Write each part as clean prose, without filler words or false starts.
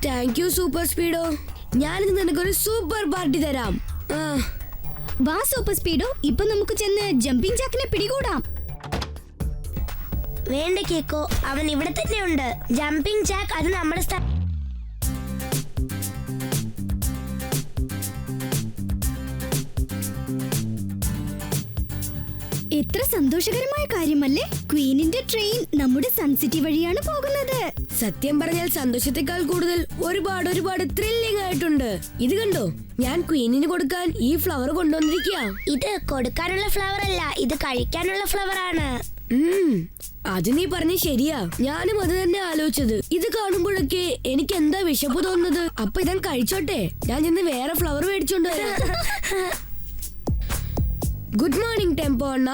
Thank you super Speedo. ഞാനിന്ന് നിനക്കൊരു super party തരാം. വാ സൂപ്പർ സ്പീഡോ, ഇപ്പൊ നമുക്ക് ചെന്ന് ജമ്പിംഗ് ജാക്കിനെ പിടികൂടാം. വേണ്ട കേക്കോ, അവൻ ഇവിടെ തന്നെ ഉണ്ട്. ജമ്പിംഗ് ജാക്ക് അത് നമ്മുടെ എത്ര സന്തോഷകരമായ കാര്യമല്ലേ? ക്വീനിന്റെ ട്രെയിൻ നമ്മുടെ സൺസിറ്റി വഴിയാണ് പോകുന്നത്. സത്യം പറഞ്ഞാൽ സന്തോഷത്തെക്കാൾ കൂടുതൽ ഒരുപാട് ത്രില്ലിംഗ് ആയിട്ടുണ്ട്. ഇത് കണ്ടോ, ഞാൻ ക്വീനിന് കൊടുക്കാൻ ഈ ഫ്ലവർ കൊണ്ടുവന്നിരിക്കുക. ഇത് കൊടുക്കാനുള്ള ഫ്ലവർ അല്ല, ഇത് കഴിക്കാനുള്ള ഫ്ലവർ ആണ്. അത് നീ പറഞ്ഞ ശരിയാ. ഞാനും അത് തന്നെ ആലോചിച്ചത്. ഇത് കാണുമ്പോഴൊക്കെ എനിക്ക് എന്താ വിശപ്പ് തോന്നുന്നത്. അപ്പൊ ഇതാ കഴിച്ചോട്ടെ. ഞാൻ ചെന്ന് വേറെ ഫ്ലവർ മേടിച്ചോണ്ട് വരാം. ഗുഡ് മോർണിംഗ് ടെമ്പോ അണ്ണ.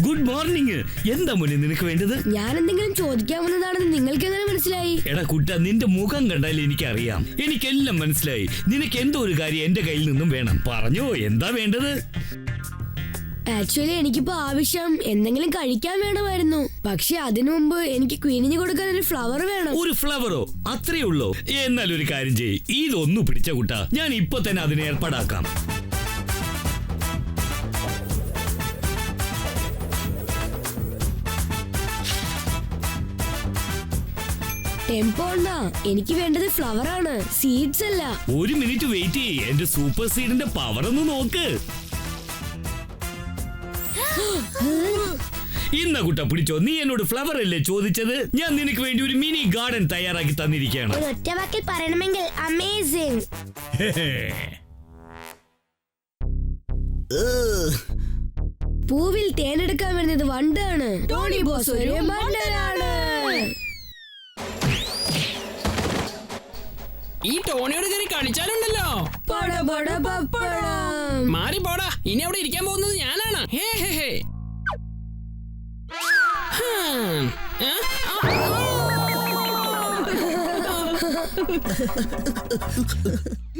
Good morning. എന്താ മോനെ നിനക്ക് വേണ്ടത്? ഞാൻ എന്തെങ്കിലും ചോദിക്കാൻ വന്നതാണെന്ന് നിങ്ങൾക്ക് എങ്ങനെ മനസ്സിലായി? എടാ കുട്ട, നിന്റെ മുഖം കണ്ടാൽ എനിക്കറിയാം. എനിക്കെല്ലാം മനസ്സിലായി. നിനക്ക് എന്തോ ഒരു കാര്യം എന്റെ കയ്യിൽ നിന്നും വേണം. പറഞ്ഞോ, എന്താ വേണ്ടത്? ആക്ച്വലി എനിക്കിപ്പോ ആവശ്യം എന്തെങ്കിലും കഴിക്കാൻ വേണമായിരുന്നു. പക്ഷെ അതിനു മുമ്പ് എനിക്ക് ക്വീനിന് കൊടുക്കാൻ ഒരു ഫ്ലവർ വേണം. ഒരു ഫ്ലവറോ? അത്രേ ഉള്ളോ? എന്നാൽ ഒരു കാര്യം ചെയ്യ്, ഇതൊന്നു പിടിച്ച കുട്ട, ഞാൻ ഇപ്പൊ തന്നെ അതിനെ ഏർപ്പാടാക്കാം. ടെമ്പോ അണ്ണ, എനിക്ക് വേണ്ടത് ഫ്ലവർ ആണ്, സീഡ്സ് അല്ല. ഒരു മിനിറ്റ് വെയിറ്റ് ചെയ്യ്. എന്റെ സൂപ്പർ സീഡിന്റെ പവർ ഒന്ന് നോക്ക്. ഇന്ന കുട്ട പിടിച്ചോ. നീ എന്നോട് ഫ്ലവർ അല്ലേ ചോദിച്ചത്? ഞാൻ നിനക്ക് വേണ്ടി ഒരു മിനി ഗാർഡൻ തയ്യാറാക്കി തന്നിരിക്കുകയാണ്. ഒരു ഒറ്റ വാക്കിൽ പറയണമെങ്കിൽ അമേസിംഗ്. പൂവിൽ തേനെടുക്കാൻ വരുന്നത് വണ്ടാണ്. ടോണി ബോസ് ഒരു മണ്ടനാണ്. ഈ ടോണിയോട് കയറി കളിച്ചാലുണ്ടല്ലോ. മാറി പോടാ, ഇനി അവിടെ ഇരിക്കാൻ പോകുന്നത് ഞാനാണ്. ഹേ ഹേ ഹേ.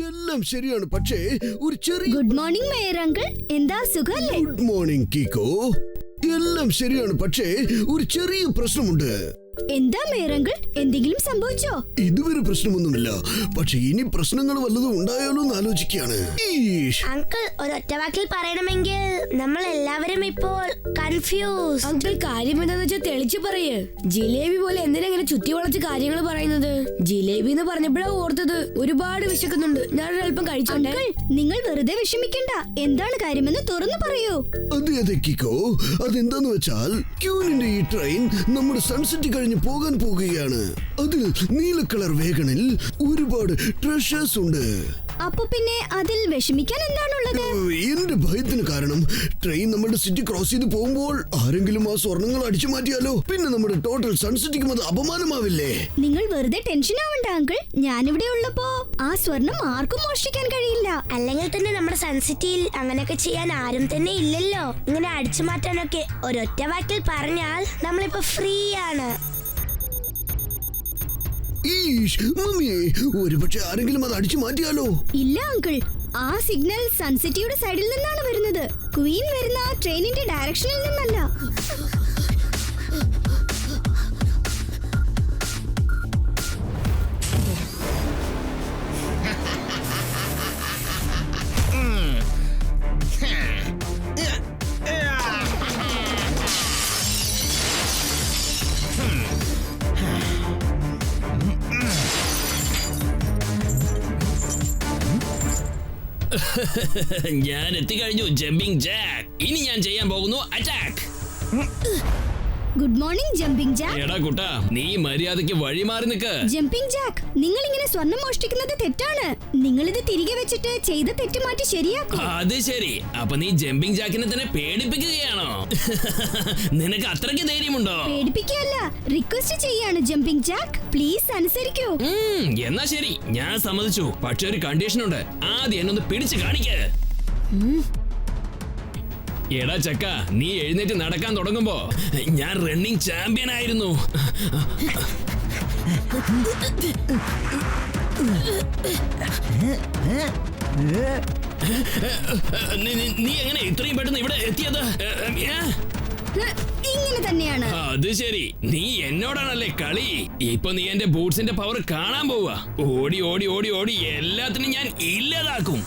എല്ലാം ശരിയാണ്, പക്ഷേ ഒരു ചെറിയ. ഗുഡ് മോർണിംഗ് മേയർ അങ്കിൾ, എന്താ സുഖല്ലേ? Good morning Kicko. എല്ലാം ശരിയാണ്, പക്ഷേ ഒരു ചെറിയ പ്രശ്നമുണ്ട്. എന്താ മേയർ അങ്കിൾ, എന്തെങ്കിലും സംഭവിച്ചോ? ഇതുവരെ പ്രശ്നമൊന്നുമില്ല, പക്ഷെ ഇനി പ്രശ്നങ്ങൾ വല്ലതും ഉണ്ടായാലോ എന്ന് ആലോചിക്കുകയാണ്. അങ്കിൾ, ഒരു ഒറ്റ വാക്കിൽ പറയണമെങ്കിൽ നമ്മൾ എല്ലാവരും ഇപ്പോൾ കൺഫ്യൂസ്. അങ്കിൾ, കാര്യം എന്താന്ന് വെച്ചാൽ തെളിച്ചു പറയേ. ജിലേബി പോലെ എന്തിനെങ്ങനെ ചുറ്റി വളച്ച് കാര്യങ്ങൾ പറയുന്നത്? ജിലേബി എന്ന് പറഞ്ഞപ്പോഴാ ഓർത്തത്. ഒരുപാട് വിശക്കുന്നുണ്ട്, ഞാനൊരല്പം കഴിച്ചോട്ടെ. നിങ്ങൾ വെറുതെ വിഷമിക്കണ്ട, എന്താണ് കാര്യമെന്ന് തുറന്നു പറയൂ. അതെ കിക്കോ, അതെന്താന്ന് വെച്ചാൽ ക്യൂനിന്റെ ഈ ട്രെയിൻ നമ്മുടെ സൺസിറ്റി കഴിഞ്ഞ് പോകാൻ പോകുകയാണ്. അതിൽ നീല കളർ വേഗണിൽ ഒരുപാട് ട്രഷേഴ്സ് ഉണ്ട്. അപ്പൊ പിന്നെ അതിൽ വിഷമിക്കാൻ എന്താണുള്ളത്? എന്റെ ഭയത്തിന് കാരണം ട്രെയിൻ നമ്മുടെ സിറ്റി ക്രോസ് ചെയ്ത് പോകുമ്പോൾ ആരെങ്കിലും ആ സ്വർണങ്ങൾ അടിച്ചു മാറ്റിയാലോ? പിന്നെ നമ്മുടെ ടോട്ടൽ സൺസിറ്റിക്കും അത് അപമാനമാവില്ലേ? നിങ്ങൾ വെറുതെ ടെൻഷൻ ആവണ്ട അങ്കിൾ, ഞാനിവിടെ ഉള്ളപ്പോ ആ സ്വർണം ആർക്കും മോഷ്ടിക്കാൻ കഴിയില്ല. അല്ലെങ്കിൽ തന്നെ നമ്മുടെ സൺസിറ്റിയിൽ അങ്ങനെയൊക്കെ ചെയ്യാൻ ആരും തന്നെ ഇല്ലല്ലോ. ഇങ്ങനെ അടിച്ചു മാറ്റാനൊക്കെ ഒരൊറ്റ വാക്കിൽ പറഞ്ഞാൽ നമ്മളിപ്പോ ഫ്രീ ആണ്. ഒരുപക്ഷെ ആരെങ്കിലും അത് അടിച്ചു മാറ്റിയാലോ? ഇല്ല അങ്കിൾ, ആ സിഗ്നൽ സൺസിറ്റിയുടെ സൈഡിൽ നിന്നാണ് വരുന്നത്. ക്വീൻ വരുന്ന ട്രെയിനിന്റെ ഡയറക്ഷനിൽ നിന്നല്ല. ഞാൻ എത്തിക്കഴിഞ്ഞു ജമ്പിംഗ് ജാക്ക്. ഇനി ഞാൻ ചെയ്യാൻ പോകുന്നു attack. Good morning jumping Jack. എടാ കുട്ടാ, നീ മര്യാദയ്ക്ക് വഴി മാറി നിൽക്ക്. ജമ്പിംഗ് ജാക്ക്, നിങ്ങൾ ഇങ്ങനെ സ്വർണം മോഷ്ടിക്കുന്നത് തെറ്റാണ്. നിങ്ങൾ ഇത് തിരികെ വെച്ചിട്ട് ചെയ്ത തെറ്റ് മാറ്റി ശരിയാക്കും. അത് ശരി, അപ്പൊ നീ ജമ്പിംഗ് ജാക്കിനെ തന്നെ പേടിപ്പിക്കുകയാണോ? നിനക്ക് അത്രയ്ക്ക് ധൈര്യമുണ്ടോ? പേടിപ്പിക്കുകയല്ല, റിക്വസ്റ്റ് ചെയ്യാണ് ജമ്പിംഗ് ജാക്ക്. പ്ലീസ് അനുസരിക്കൂ. എന്നാ ശരി, ഞാൻ സമ്മതിച്ചു. പക്ഷെ ഒരു കണ്ടീഷൻ ഉണ്ട്. ആദ്യം എന്നൊന്ന് പിടിച്ചു കാണിക്ക്. എടാ ചക്ക, നീ എഴുന്നേറ്റ് നടക്കാൻ തുടങ്ങുമ്പോ ഞാൻ റണ്ണിങ് ചാമ്പ്യൻ ആയിരുന്നു. നീ എങ്ങനെ ഇത്രയും പെട്ടെന്ന് ഇവിടെ എത്തിയത്? ഇങ്ങനെ തന്നെയാണ്. അത് ശരി, നീ എന്നോടാണല്ലേ കളി. ഇപ്പൊ നീ എന്റെ ബൂട്ട്സിന്റെ പവർ കാണാൻ പോവാ. ഓടി ഓടി ഓടി ഓടി എല്ലാത്തിനും ഞാൻ ഇല്ലാതാക്കും.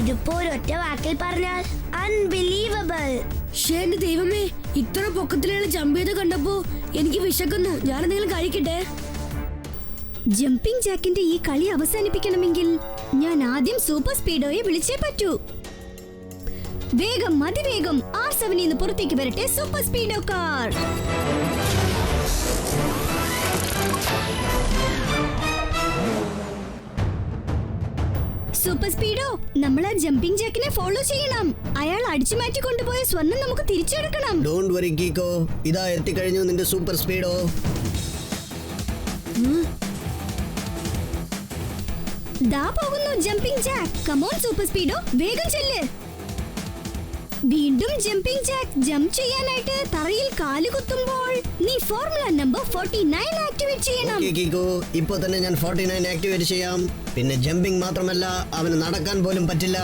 ഇതിപ്പോ ഒരൊറ്റ വാക്കിൽ പറഞ്ഞാൽ അൺബിലീവബിൾ. എന്റെ ദൈവമേ, ഇത്ര പൊക്കത്തിലുള്ള ജമ്പ് ചെയ്ത് കണ്ടപ്പോ എനിക്ക് വിശക്കുന്നു. ഞാൻ എന്തെങ്കിലും കഴിക്കട്ടെ. ജമ്പിംഗ് ജാക്കിന്റെ ഈ കളി അവസാനിപ്പിക്കണമെങ്കിൽ ഞാൻ ആദ്യം സൂപ്പർ സ്പീഡോയെ വിളിച്ചേ പറ്റൂ. വേഗം, അതിവേഗം R7 നിന്ന് പുറത്തേക്ക് വരട്ടെ സൂപ്പർ സ്പീഡോ കാർ. സൂപ്പർ സ്പീഡോ, നമ്മൾ ആ ജമ്പിംഗ് ജാക്കിനെ ഫോളോ ചെയ്യണം. അയാൾ അടിച്ചു മാറ്റി കൊണ്ടുപോയ സ്വർണം നമുക്ക് തിരിച്ചെടുക്കണം. ഡോണ്ട് വറി കീക്കോ, ഇതാ എത്തിക്കഴിഞ്ഞു നിന്റെ സൂപ്പർ സ്പീഡോ. ദാ പോകുന്നു ജമ്പിംഗ് ജാക്ക്. കമോൺ സൂപ്പർ സ്പീഡോ, വേഗം ചെല്ല്. വീണ്ടും ജമ്പിംഗ് ജാക്ക്. ജംപ് ചെയ്യാനായിട്ട് തറയിൽ കാലുകുത്തുമ്പോൾ നീ ഫോർമുല നമ്പർ 49 ആക്ടിവേറ്റ് ചെയ്യണം. ഓക്കേ കീക്കോ, ഇപ്പോ തന്നെ ഞാൻ 49 ആക്ടിവേറ്റ് ചെയ്യാം. പിന്നെ ജമ്പിംഗ് മാത്രമല്ല, അവന് നടക്കാൻ പോലും പറ്റില്ല.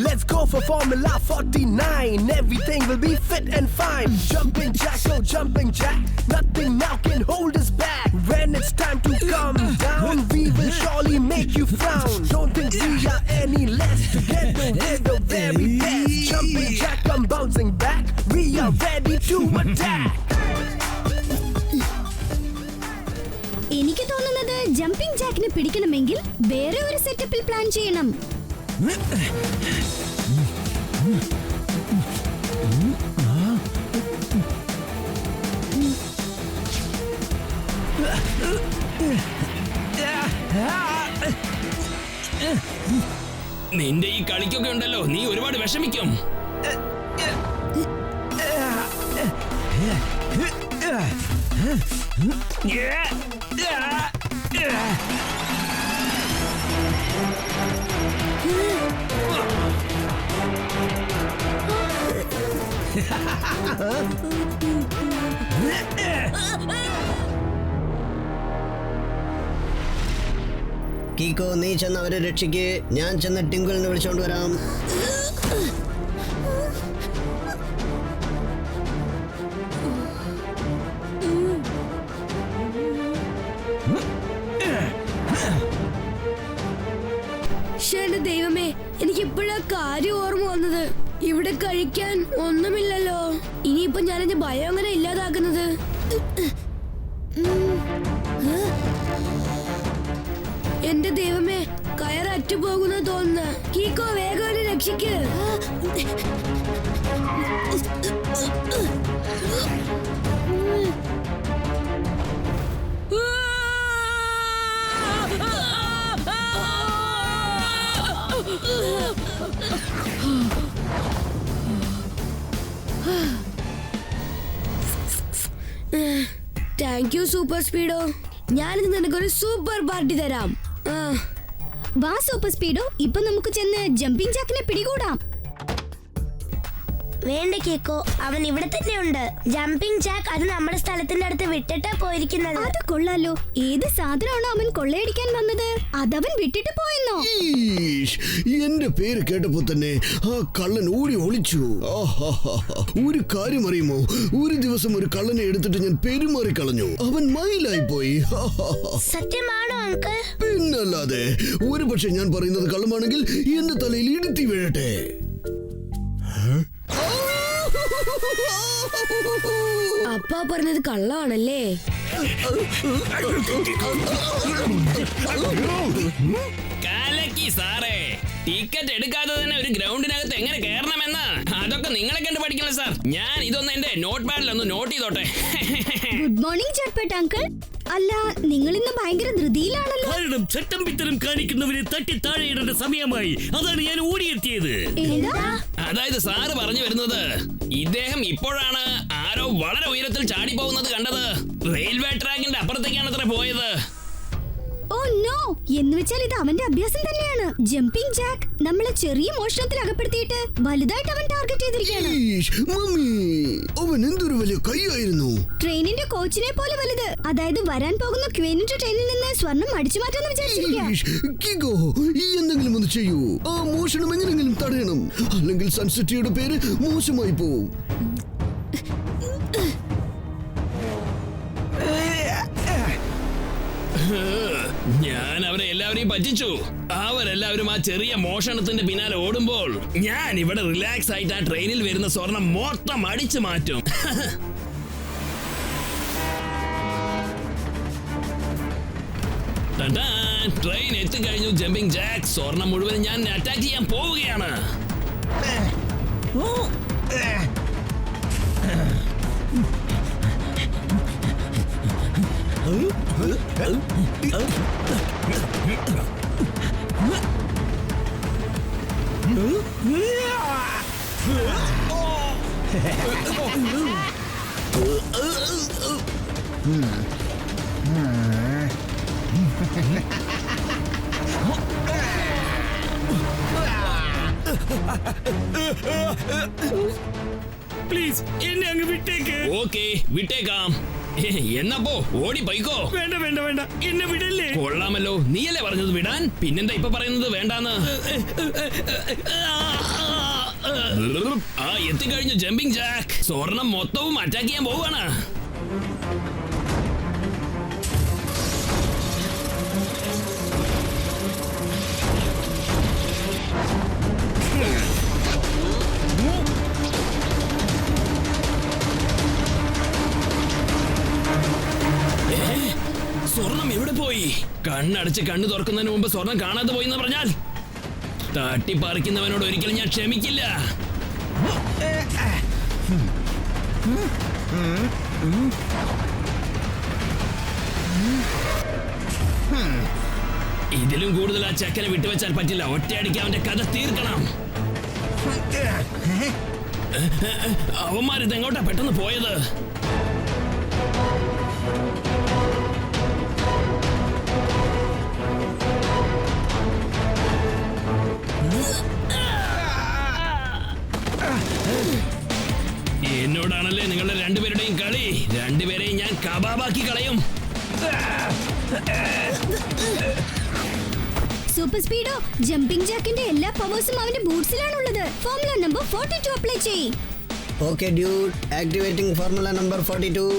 Let's go for Formula 49. Everything will be fit and fine. Jumping jack, oh jumping jack. Nothing now can hold us back. When it's time to come down, we will surely make you frown. Don't think we are any less. Together we're the very best. Jumping jack, come bouncing back. We are ready to attack. എനിക്ക് തോന്നുന്നത് jumping ജാക്കിനെ പിടിക്കണമെങ്കിൽ വേറെ ഒരു സെറ്റപ്പിൽ plan ചെയ്യണം. നിന്റെ ഈ കളിക്കൊക്കെ ഉണ്ടല്ലോ, നീ ഒരുപാട് വിഷമിക്കും. കീക്കോ, നീ ചെന്ന് അവരെ രക്ഷിക്ക്. ഞാൻ ചെന്ന് ടിങ്കിളിനെ വിളിച്ചോണ്ട് വരാം. എന്റെ ദൈവമേ, എനിക്ക് ഇപ്പോഴാ കാര്യം ഓർമ്മ വന്നത്. ഇവിടെ കഴിക്കാൻ ഒന്നുമില്ലല്ലോ. ഇനിയിപ്പോ ഞാൻ എന്റെ ഭയം അങ്ങനെ ഇല്ലാതാക്കുന്നത്. എന്റെ ദൈവമേ, കയർ അറ്റുപോകുന്ന തോന്നുന്നു. കീക്കോ, വേഗം എന്നെ രക്ഷിക്ക്. Thank you super Speedo. ഞാനിന്ന് നിനക്കൊരു സൂപ്പർ പാർട്ടി തരാം. വാ സൂപ്പർ സ്പീഡോ, ഇപ്പൊ നമുക്ക് ചെന്ന് ജമ്പിംഗ് ജാക്കിനെ പിടികൂടാം. വേണ്ട കേക്കോ, അവൻ ഇവിടെ തന്നെ ഉണ്ട്. ജമ്പിംഗ് ജാക്ക് അത് നമ്മുടെ സ്ഥലത്തിന്റെ അടുത്ത് വിട്ടിട്ടാ പോയിരിക്കുന്നത്. അത് കൊള്ളാലോ. ഏത് സാധനമാണോ അവൻ കൊള്ളയടിക്കാൻ വന്നത് അതവൻ വിട്ടിട്ട് പോയെന്നോ? എന്റെ പേര് കേട്ടപ്പോ തന്നെ ആ കള്ളൻ ഓടി ഒളിച്ചു. ഒരു കാര്യം അറിയുമോ, ഒരു ദിവസം ഒരു കള്ളനെ എടുത്തിട്ട് ഞാൻ പെരുമാറി കളഞ്ഞു. അവൻ മയിലായി പോയി. സത്യമാണോ അങ്കിൾ? പിന്നല്ലാതെ. ഒരു പക്ഷെ ഞാൻ പറയുന്നത് കള്ളമാണെങ്കിൽ എന്റെ തലയിൽ ഇടുത്തി വീഴട്ടെ. അപ്പാ പറഞ്ഞത് കള്ളാണല്ലേ? കലക്കി സാറേ. ടിക്കറ്റ് എടുക്കാതെ തന്നെ ഒരു ഗ്രൗണ്ടിനകത്ത് എങ്ങനെ കയറണമെന്ന് അതൊക്കെ നിങ്ങളെ കണ്ട് പഠിക്കണം സാർ. ഞാൻ ഇതൊന്ന് എന്റെ നോട്ട് പാഡിൽ ഒന്ന് നോട്ട് ചെയ്തോട്ടെ. Good morning Chatpat uncle. അല്ല, നിങ്ങൾ ഇന്ന് ഭയങ്കര ധൃതിയിലാണല്ലോ. കാരണം ചട്ടം പിത്തരം കാണിക്കുന്നവരെ തട്ടി താഴെയിടേണ്ട സമയമായി. അതാണ് ഞാൻ ഓടിയെത്തിയത്. അതായത് സാറ് പറഞ്ഞു വരുന്നത് ഇദ്ദേഹം ഇപ്പോഴാണ് ആരോ വളരെ ഉയരത്തിൽ ചാടി പോകുന്നത് കണ്ടത്. റെയിൽവേ ട്രാക്കിന്റെ അപ്പുറത്തേക്കാണ് അത്ര പോയത്. ഓ നോ, എന്ന് വെച്ചാൽ ഇത് അവന്റെ അഭ്യാസം തന്നെയാണ്. ജമ്പിംഗ് ജാക്ക് നമ്മളെ ചെറിയ മോഷണത്തിൽ അകപ്പെടുത്തിയിട്ട് വലുതായിട്ട് അവൻ ടാർഗറ്റ് ചെയ്തിരിക്കുകയാണ്. മമ്മി, അവൻ എന്തൊരു വലിയ കൈയായിരുന്നു. ട്രെയിനിന്റെ കോച്ചിനെ പോലെ വലുത്. അതായത് വരാൻ പോകുന്ന ക്വീനിന്റെ ട്രെയിനിൽ നിന്ന് സ്വർണം അടിച്ചു മാറ്റാന്ന് വിചാരിച്ചിരിക്കുക. കിഗോ, ഈ എന്തെങ്കിലും ഒന്ന് ചെയ്യൂ. ആ മോഷണം എങ്ങനെങ്കിലും തടയണം, അല്ലെങ്കിൽ സൺസിറ്റിയുടെ പേര് മോശമായി പോവും. ഞാൻ അവരെ എല്ലാവരെയും പറ്റിച്ചു. അവരെല്ലാവരും ആ ചെറിയ മോഷണത്തിന്റെ പിന്നാലെ ഓടുമ്പോൾ ഞാൻ ഇവിടെ റിലാക്സ് ആയിട്ട് ആ ട്രെയിനിൽ വരുന്ന സ്വർണം മൊത്തം അടിച്ചു മാറ്റും. ട്രെയിൻ എത്തിക്കഴിഞ്ഞു ജമ്പിംഗ് ജാക്ക്. സ്വർണം മുഴുവൻ ഞാൻ അറ്റാക്ക് ചെയ്യാൻ പോവുകയാണ്. പ്ലീസ് എന്നെ അങ്ങ് വിട്ടേക്ക്. ഓക്കെ, വിട്ടേക്കാം. എന്നപ്പോ ഓടി പൈക്കോ. വേണ്ട വേണ്ട വേണ്ട, എന്നെ വിടല്ലേ. കൊള്ളാമല്ലോ, നീയല്ലേ പറഞ്ഞത് വിടാൻ, പിന്നെന്താ ഇപ്പൊ പറയുന്നത് വേണ്ടാന്ന്? ആ എത്തിക്കഴിഞ്ഞു ജമ്പിംഗ് ജാക്ക്. സ്വർണം മൊത്തവും അറ്റാക്ക് ചെയ്യാൻ പോവാണ്. സ്വർണം എവിടെ പോയി? കണ്ണടച്ച് കണ്ണു തുറക്കുന്നതിന് മുമ്പ് സ്വർണം കാണാതെ പോയി എന്ന് പറഞ്ഞാൽ തട്ടിപ്പറിക്കുന്നവനോട് ഒരിക്കലും ഞാൻ ക്ഷമിക്കില്ല. ഇതിലും കൂടുതൽ ആ ചക്കനെ വിട്ടുവെച്ചാൽ പറ്റില്ല. ഒറ്റയടിക്ക് അവന്റെ കഥ തീർക്കണം. അവന്മാരിത് എങ്ങോട്ടാ പെട്ടെന്ന് പോയത്? എന്നോടാണല്ലേ നിങ്ങളുടെ രണ്ടുപേരുടെയും കളി. രണ്ടുപേരെയും ഞാൻ കബാബാക്കി കളയും. സൂപ്പർ സ്പീഡോ, ജമ്പിംഗ് ജാക്കിന്റെ എല്ലാ പവേഴ്സും അവന്റെ ബൂട്ട്സിലാണുള്ളത്. ഫോർമുല നമ്പർ 42 അപ്ലൈ ചെയ്യ്. Okay dude, activating formula number 42.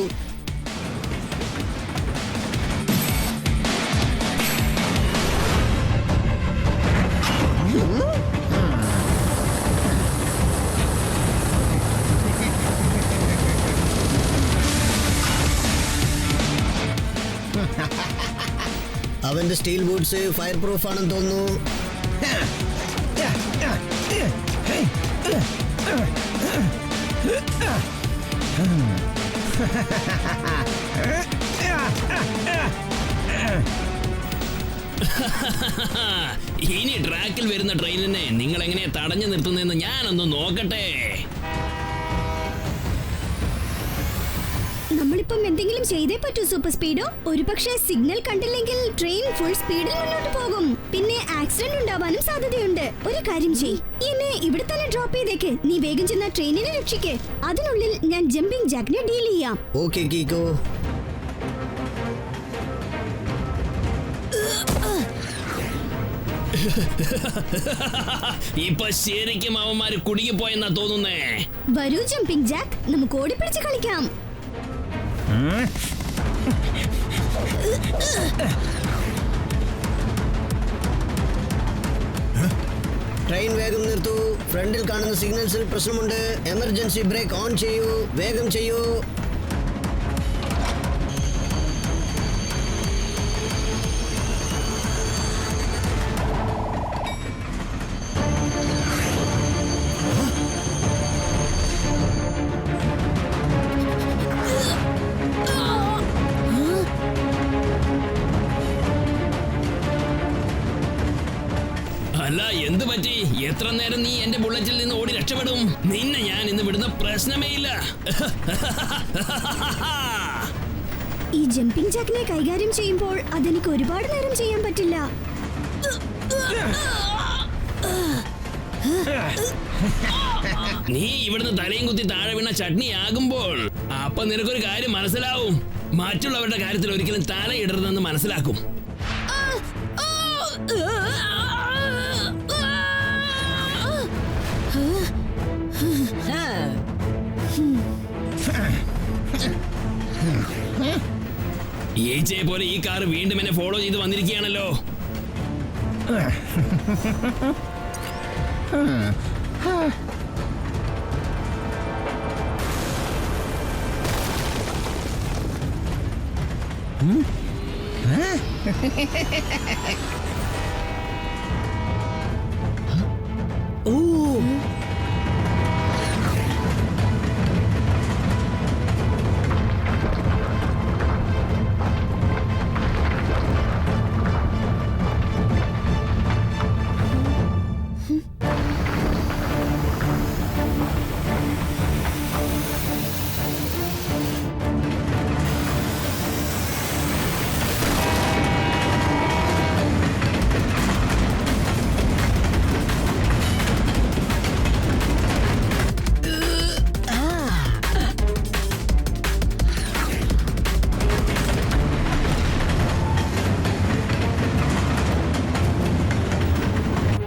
അവന്റെ സ്റ്റീൽ ബൂട്ട്സ് ഫയർ പ്രൂഫ് ആണെന്ന് തോന്നുന്നു. ഇനി ട്രാക്കിൽ വരുന്ന ട്രെയിനിനെ നിങ്ങൾ എങ്ങനെയാ തടഞ്ഞു നിർത്തുന്നതെന്ന് ഞാനൊന്ന് നോക്കട്ടെ. നമ്മളിപ്പം എന്തെങ്കിലും ചെയ്തേ പറ്റൂ സൂപ്പർ സ്പീഡോ. ഒരുപക്ഷെ സിഗ്നൽ കണ്ടില്ലെങ്കിൽ ട്രെയിൻ ഫുൾ സ്പീഡിൽ മുന്നോട്ട് പോകും. പിന്നെ ആക്സിഡന്റ് ഉണ്ടാവാനും സാധ്യതയുണ്ട്. ഒരു കാര്യം ചെയ്യ്, എന്നെ ഇവിടെ തന്നെ ഡ്രോപ്പ് ചെയ്തേക്ക്. നീ വേഗം ചെന്ന ട്രെയിനിനെ രക്ഷിക്ക്. അതിനുള്ളിൽ ഞാൻ ജമ്പിംഗ് ജാക്കിനെ ഡീൽ ചെയ്യാം. ഓക്കേ കീക്കോ. ഇപ്പൊ ശരിക്കും അവന്മാര് കുടുങ്ങിപ്പോയെന്നാ തോന്നുന്നേ. വരൂ ജമ്പിംഗ് ജാക്ക്, നമുക്ക് ഓടിപ്പിടിച്ച് കളിക്കാം. ട്രെയിൻ വേഗം നിർത്തൂ. ഫ്രണ്ടിൽ കാണുന്ന സിഗ്നൽസിൽ പ്രശ്നമുണ്ട്. എമർജൻസി ബ്രേക്ക് ഓൺ ചെയ്യൂ. വേഗം ചെയ്യൂ. എത്ര നേരം നീ എന്റെ ബുള്ളറ്റിൽ നിന്ന് ഓടി രക്ഷപ്പെടും? നിന്നെ ഞാൻ ഇന്ന് വിടുന്ന പ്രശ്നമേ ഇല്ല. ഈ ജമ്പിംഗ് ജാക്കിനെ കൈകാര്യം ചെയ്യുമ്പോൾ അതെനിക്ക് ഒരുപാട് നേരം ചെയ്യാൻ പറ്റില്ല. നീ ഇവിടുന്ന് തലയും കുത്തി താഴെ വീണ ചട്നി ആകുമ്പോൾ അപ്പൊ നിനക്കൊരു കാര്യം മനസ്സിലാവും. മറ്റുള്ളവരുടെ കാര്യത്തിൽ ഒരിക്കലും തലയിടരുതെന്ന് മനസ്സിലാക്കും. ഈച്ചയെ പോലെ ഈ കാർ വീണ്ടും എന്നെ ഫോളോ ചെയ്ത് വന്നിരിക്കുകയാണല്ലോ.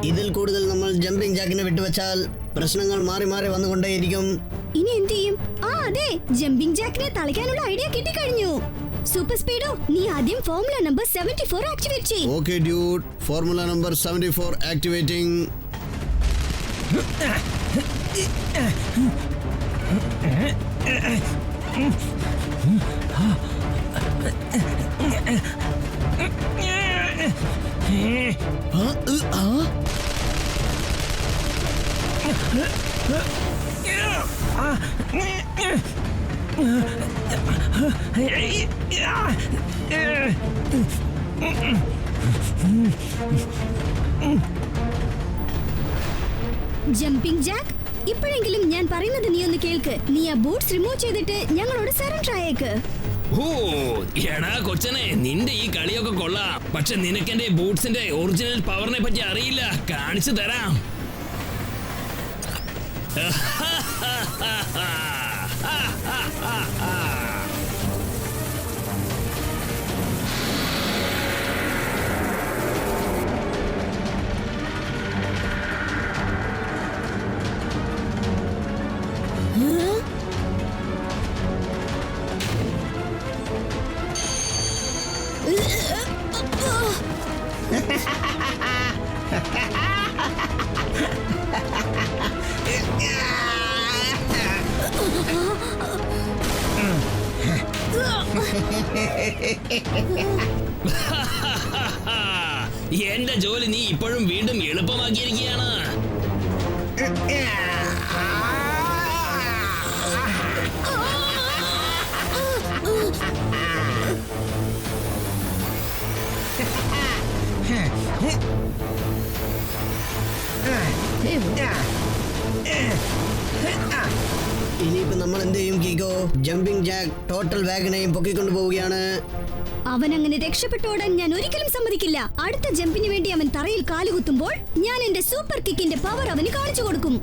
ഇതിൽ കൂടുതൽ നമ്മൾ ജമ്പിംഗ് ജാക്കിനെ വിട്ടുവെച്ചാൽ പ്രശ്നങ്ങൾ മാറി മാറി വന്നുകൊണ്ടേയിരിക്കും. ഇനി എന്ത് ചെയ്യും? അതെ, ജമ്പിംഗ് ജാക്കിനെ തളിക്കാനുള്ള ഐഡിയ കിട്ടിക്കഴിഞ്ഞു. സൂപ്പർ സ്പീഡോ, നീ ആദ്യം ഫോർമുല നമ്പർ 74 ആക്ടിവേറ്റ് ചെയ്യ്. Okay dude, formula number 74 activating. Jumping Jack, ഇപ്പോഴെങ്കിലും ഞാൻ പറയുന്നത് നീ ഒന്ന് കേൾക്ക്. നീ ആ ബൂട്ട്സ് റിമൂവ് ചെയ്തിട്ട് ഞങ്ങളോട് സറണ്ടർ ആയേക്ക്. ഓ എടാ കൊച്ചനെ, നിന്റെ ഈ കളിയൊക്കെ കൊള്ളാം. പക്ഷെ നിനക്കെന്റെ ബൂട്ട്സിന്റെ ഒറിജിനൽ പവറിനെ പറ്റി അറിയില്ല. കാണിച്ചു തരാം. എന്റെ ജോലി നീ ഇപ്പോഴും വീണ്ടും എളുപ്പമാക്കിയിരിക്കുകയാണ്. ഇനിയിപ്പോ നമ്മൾ എന്ത് ചെയ്യും കീക്കോ? ജമ്പിംഗ് ജാക്ക് ടോട്ടൽ വാഗനെയും പൊക്കിക്കൊണ്ടു പോവുകയാണ്. അവൻ അങ്ങനെ രക്ഷപ്പെട്ടോടാൻ ഞാൻ ഒരിക്കലും സമ്മതിക്കില്ല. അടുത്ത ജമ്പിന് വേണ്ടി അവൻ തറയിൽ കാലുകുത്തുമ്പോൾ ഞാൻ എന്റെ സൂപ്പർ കിക്കിന്റെ പവർ അവന് കാണിച്ചു കൊടുക്കും.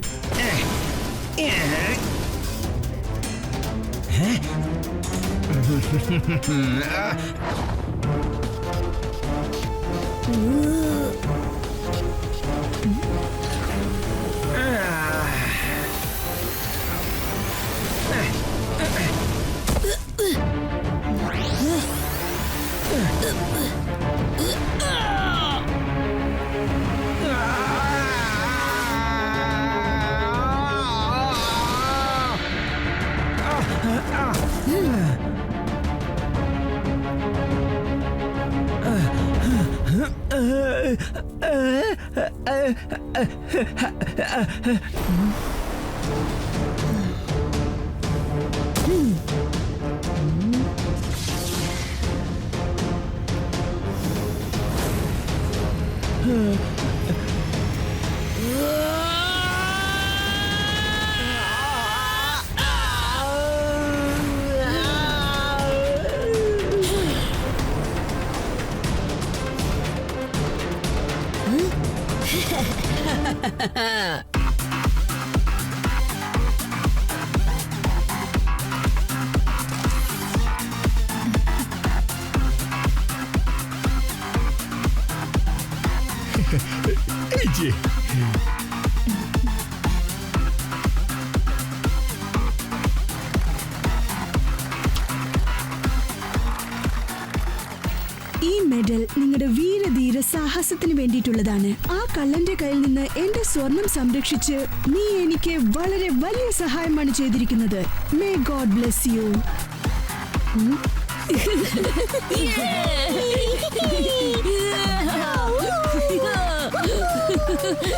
മെഡൽ നിങ്ങളുടെ വീരധീര സാഹസത്തിന് വേണ്ടിയിട്ടുള്ളതാണ്. ആ കള്ളന്റെ കയ്യിൽ നിന്ന് എന്റെ സ്വർണം സംരക്ഷിച്ച് നീ എനിക്ക് വളരെ വലിയ സഹായമാണ് ചെയ്തിരിക്കുന്നത്. May God bless you.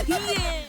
Yeah.